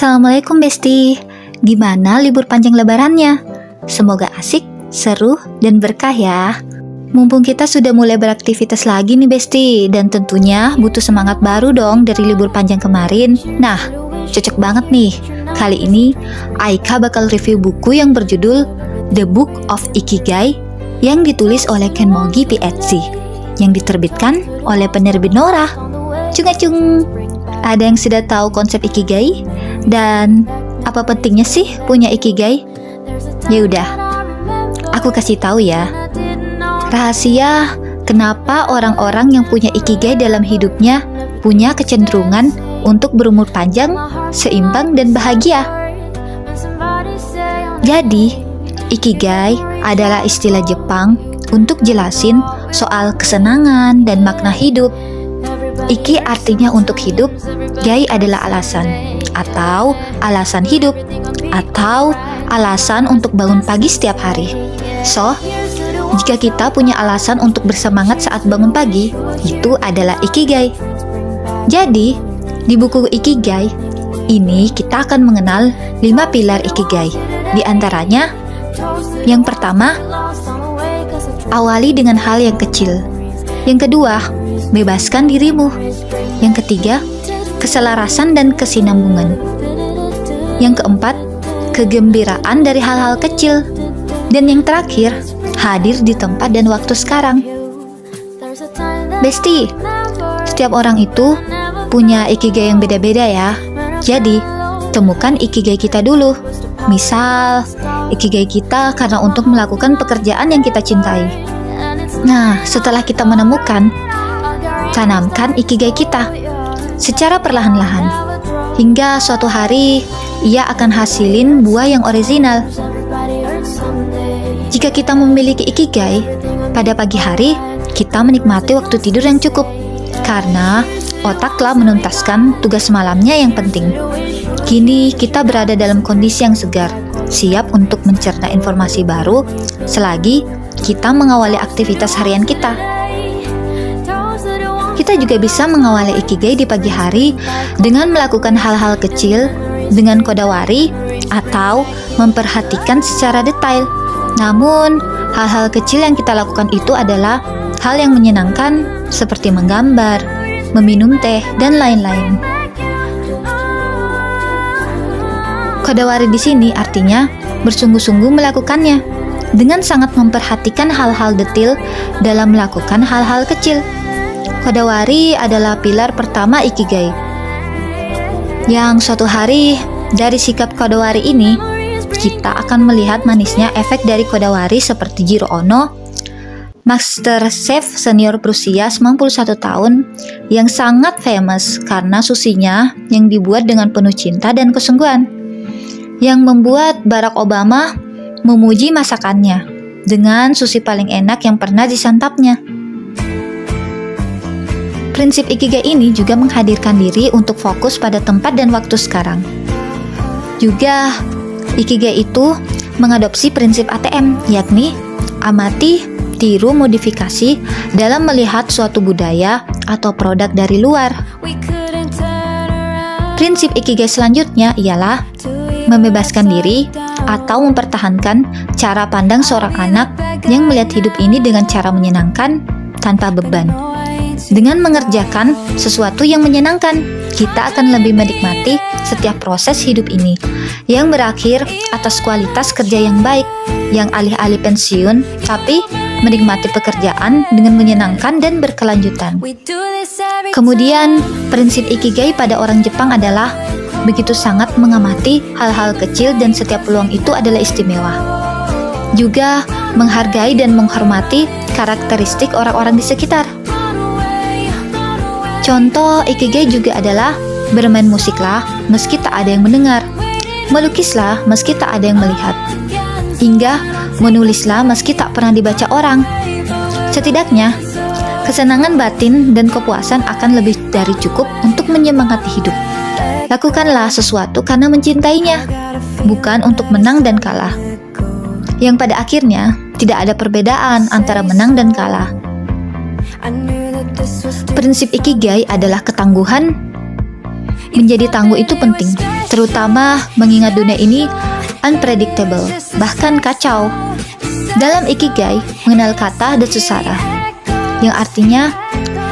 Assalamualaikum Besti. Gimana libur panjang lebarannya? Semoga asik, seru, dan berkah ya. Mumpung kita sudah mulai beraktivitas lagi nih Besti, dan tentunya butuh semangat baru dong dari libur panjang kemarin. Nah, cocok banget nih. Kali ini Aika bakal review buku yang berjudul The Book of Ikigai yang ditulis oleh Kenmogi PhD yang diterbitkan oleh penerbit Nora. Cung-cung. Ada yang sudah tahu konsep Ikigai? Dan apa pentingnya sih punya Ikigai? Ya udah, aku kasih tahu ya. Rahasia kenapa orang-orang yang punya Ikigai dalam hidupnya punya kecenderungan untuk berumur panjang, seimbang, dan bahagia. Jadi, Ikigai adalah istilah Jepang untuk jelasin soal kesenangan dan makna hidup. Iki artinya untuk hidup, gai adalah alasan, atau alasan hidup, atau alasan untuk bangun pagi setiap hari. So, jika kita punya alasan untuk bersemangat saat bangun pagi, itu adalah Ikigai. Jadi, di buku Ikigai ini kita akan mengenal 5 pilar Ikigai. Di antaranya, yang pertama, awali dengan hal yang kecil. Yang kedua, bebaskan dirimu. Yang ketiga, keselarasan dan kesinambungan. Yang keempat, kegembiraan dari hal-hal kecil. Dan yang terakhir, hadir di tempat dan waktu sekarang. Besti, setiap orang itu punya Ikigai yang beda-beda ya. Jadi, temukan Ikigai kita dulu. Misal, Ikigai kita karena untuk melakukan pekerjaan yang kita cintai. Nah, setelah kita menemukan, tanamkan Ikigai kita secara perlahan-lahan hingga suatu hari ia akan hasilin buah yang orisinal. Jika kita memiliki Ikigai, pada pagi hari kita menikmati waktu tidur yang cukup karena otak telah menuntaskan tugas malamnya yang penting. Kini kita berada dalam kondisi yang segar, siap untuk mencerna informasi baru selagi kita mengawali aktivitas harian kita. Kita juga bisa mengawali Ikigai di pagi hari dengan melakukan hal-hal kecil dengan kodawari atau memperhatikan secara detail. Namun, hal-hal kecil yang kita lakukan itu adalah hal yang menyenangkan seperti menggambar, meminum teh, dan lain-lain. Kodawari di sini artinya bersungguh-sungguh melakukannya dengan sangat memperhatikan hal-hal detail dalam melakukan hal-hal kecil. Kodawari adalah pilar pertama Ikigai. Yang suatu hari dari sikap kodawari ini, kita akan melihat manisnya efek dari kodawari seperti Jiro Ono, master chef senior berusia 91 tahun yang sangat famous karena susinya yang dibuat dengan penuh cinta dan kesungguhan, yang membuat Barack Obama memuji masakannya dengan sushi paling enak yang pernah disantapnya. Prinsip Ikigai ini juga menghadirkan diri untuk fokus pada tempat dan waktu sekarang. Juga, Ikigai itu mengadopsi prinsip ATM, yakni amati, tiru, modifikasi dalam melihat suatu budaya atau produk dari luar. Prinsip Ikigai selanjutnya ialah membebaskan diri atau mempertahankan cara pandang seorang anak yang melihat hidup ini dengan cara menyenangkan tanpa beban. Dengan mengerjakan sesuatu yang menyenangkan, kita akan lebih menikmati setiap proses hidup ini yang berakhir atas kualitas kerja yang baik, yang alih-alih pensiun tapi menikmati pekerjaan dengan menyenangkan dan berkelanjutan. Kemudian, prinsip Ikigai pada orang Jepang adalah begitu sangat mengamati hal-hal kecil dan setiap peluang itu adalah istimewa. Juga menghargai dan menghormati karakteristik orang-orang di sekitar. Contoh Ikigai juga adalah bermain musiklah meski tak ada yang mendengar, melukislah meski tak ada yang melihat, hingga menulislah meski tak pernah dibaca orang. Setidaknya, kesenangan batin dan kepuasan akan lebih dari cukup untuk menyemangati hidup. Lakukanlah sesuatu karena mencintainya, bukan untuk menang dan kalah. Yang pada akhirnya tidak ada perbedaan antara menang dan kalah. Prinsip Ikigai adalah ketangguhan menjadi tangguh itu penting, terutama mengingat dunia ini unpredictable, bahkan kacau. Dalam Ikigai, mengenal kata Datsusara, yang artinya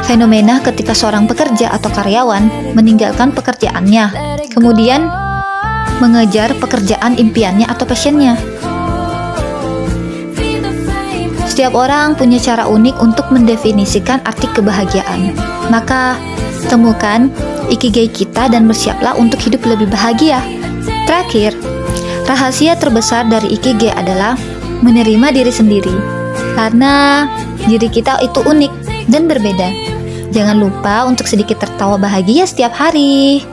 fenomena ketika seorang pekerja atau karyawan meninggalkan pekerjaannya, kemudian mengejar pekerjaan impiannya atau passionnya. Setiap orang punya cara unik untuk mendefinisikan arti kebahagiaan. Maka, temukan Ikigai kita dan bersiaplah untuk hidup lebih bahagia. Terakhir, rahasia terbesar dari Ikigai adalah menerima diri sendiri. Karena diri kita itu unik dan berbeda. Jangan lupa untuk sedikit tertawa bahagia setiap hari.